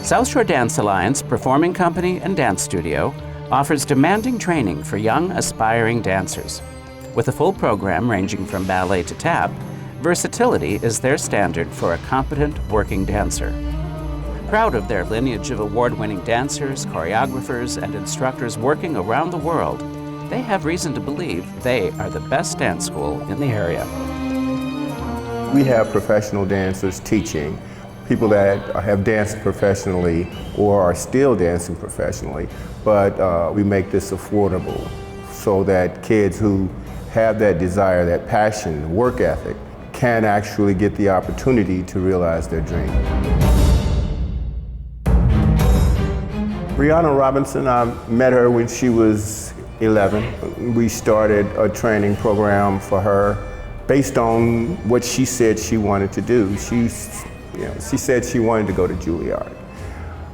Southshore Dance Alliance Performing Company and Dance Studio offers demanding training for young, aspiring dancers. With a full program ranging from ballet to tap, versatility is their standard for a competent working dancer. Proud of their lineage of award-winning dancers, choreographers, and instructors working around the world, they have reason to believe they are the best dance school in the area. We have professional dancers teaching, people that have danced professionally or are still dancing professionally, but we make this affordable so that kids who have that desire, that passion, work ethic, can actually get the opportunity to realize their dream. Brianna Robinson, I met her when she was 11. We started a training program for her based on what she said she wanted to do. She said she wanted to go to Juilliard.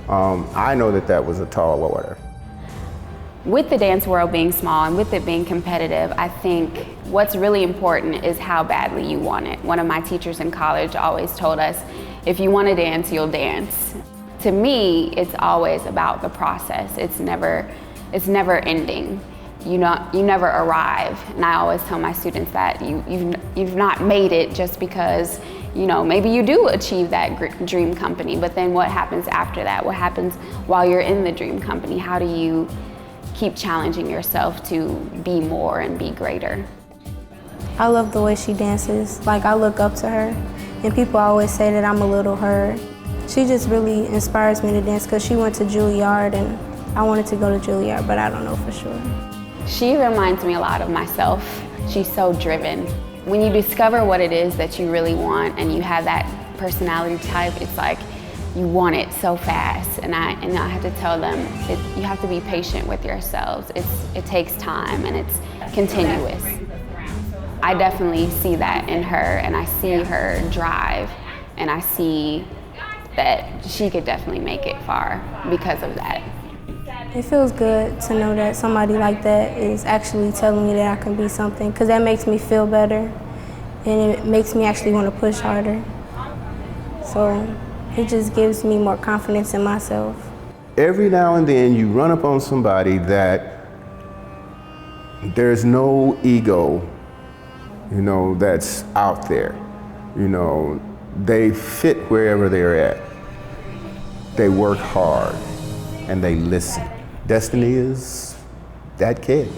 I know that was a tall order. With the dance world being small and with it being competitive, I think what's really important is how badly you want it. One of my teachers in college always told us, if you want to dance, you'll dance. To me, it's always about the process. It's never ending. You never arrive. And I always tell my students that you've not made it just because, maybe you do achieve that dream company, but then what happens after that? What happens while you're in the dream company? How do you keep challenging yourself to be more and be greater? I love the way she dances. I look up to her, and people always say that I'm a little her. She just really inspires me to dance because she went to Juilliard, and I wanted to go to Juilliard, but I don't know for sure. She reminds me a lot of myself. She's so driven. When you discover what it is that you really want and you have that personality type, it's like you want it so fast. And I have to tell them, you have to be patient with yourselves. It takes time and it's continuous. I definitely see that in her, and I see her drive, and I see that she could definitely make it far because of that. It feels good to know that somebody like that is actually telling me that I can be something, because that makes me feel better, and it makes me actually want to push harder. So it just gives me more confidence in myself. Every now and then you run up on somebody that there's no ego, that's out there. They fit wherever they're at. They work hard and they listen. Destiny is that kid.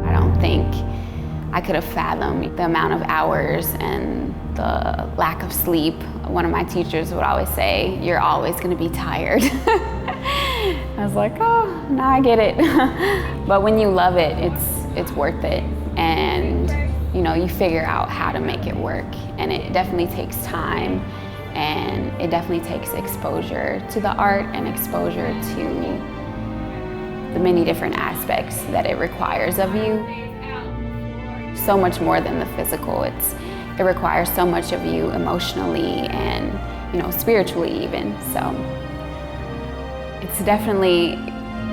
I don't think I could have fathomed the amount of hours and the lack of sleep. One of my teachers would always say, "You're always going to be tired." I was like, oh, now I get it. But when you love it, it's worth it. And you figure out how to make it work. And it definitely takes time, and it definitely takes exposure to the art and exposure to the many different aspects that it requires of you. So much more than the physical. It requires so much of you emotionally and spiritually even. So it's definitely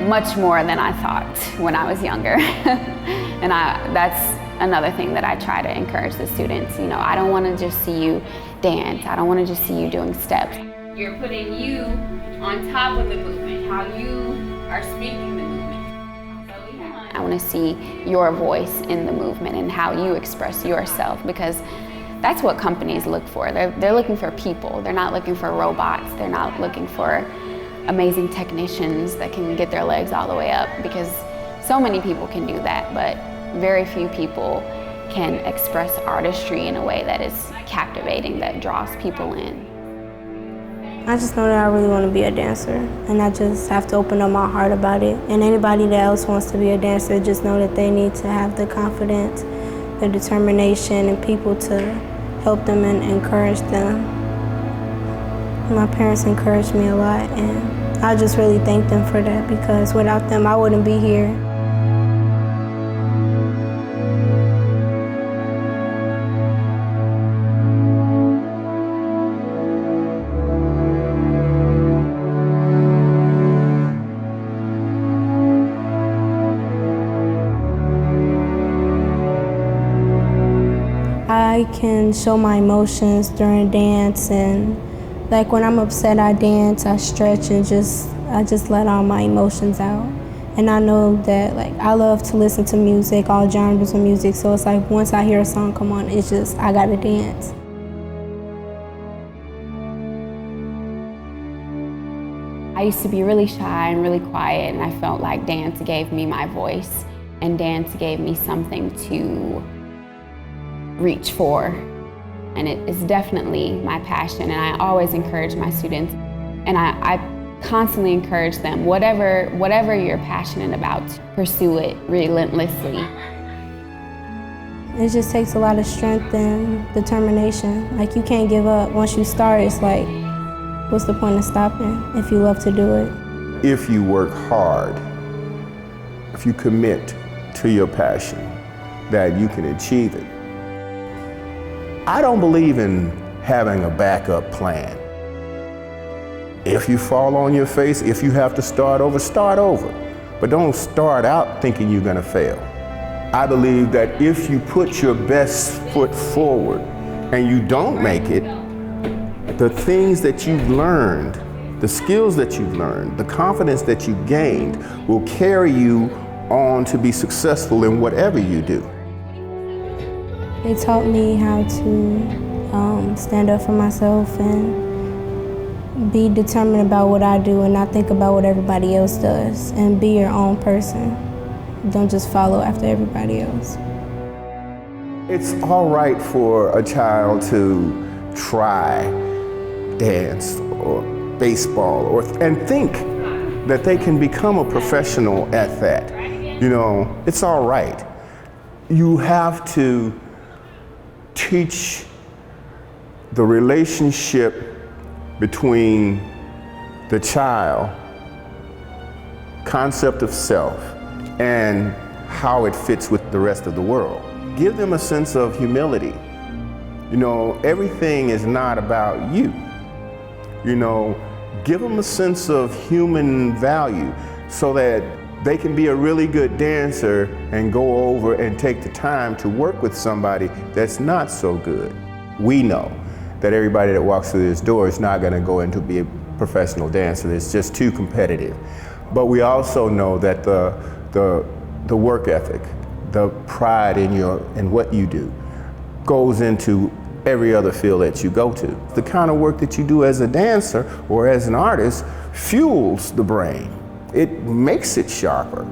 much more than I thought when I was younger. And that's another thing that I try to encourage the students. I don't want to just see you dance. I don't want to just see you doing steps. You're putting you on top of the movement, how you are speaking the movement. I want to see your voice in the movement and how you express yourself, because that's what companies look for. They're looking for people. They're not looking for robots. They're not looking for amazing technicians that can get their legs all the way up, because so many people can do that, but very few people can express artistry in a way that is captivating, that draws people in. I just know that I really want to be a dancer, and I just have to open up my heart about it. And anybody that else wants to be a dancer, just know that they need to have the confidence, the determination, and people to help them and encourage them. My parents encouraged me a lot, and I just really thank them for that, because without them, I wouldn't be here. I can show my emotions during dance, and like when I'm upset, I dance, I stretch, and I just let all my emotions out. And I know that like I love to listen to music, all genres of music, so it's like once I hear a song come on, it's just I gotta dance. I used to be really shy and really quiet, and I felt like dance gave me my voice, and dance gave me something to reach for. And it is definitely my passion, and I always encourage my students, and I constantly encourage them, whatever you're passionate about, pursue it relentlessly. It just takes a lot of strength and determination. Like you can't give up. Once you start, it's like, what's the point of stopping if you love to do it? If you work hard, if you commit to your passion, that you can achieve it. I don't believe in having a backup plan. If you fall on your face, if you have to start over, start over. But don't start out thinking you're gonna fail. I believe that if you put your best foot forward and you don't make it, the things that you've learned, the skills that you've learned, the confidence that you gained will carry you on to be successful in whatever you do. It taught me how to stand up for myself and be determined about what I do and not think about what everybody else does, and be your own person. Don't just follow after everybody else. It's all right for a child to try dance or baseball and think that they can become a professional at that. You know, it's all right. You have to teach the relationship between the child, concept of self, and how it fits with the rest of the world. Give them a sense of humility. You know, everything is not about you. You know, give them a sense of human value so that they can be a really good dancer and go over and take the time to work with somebody that's not so good. We know that everybody that walks through this door is not going to go into be a professional dancer. It's just too competitive. But we also know that the work ethic, the pride in what you do, goes into every other field that you go to. The kind of work that you do as a dancer or as an artist fuels the brain. It makes it sharper.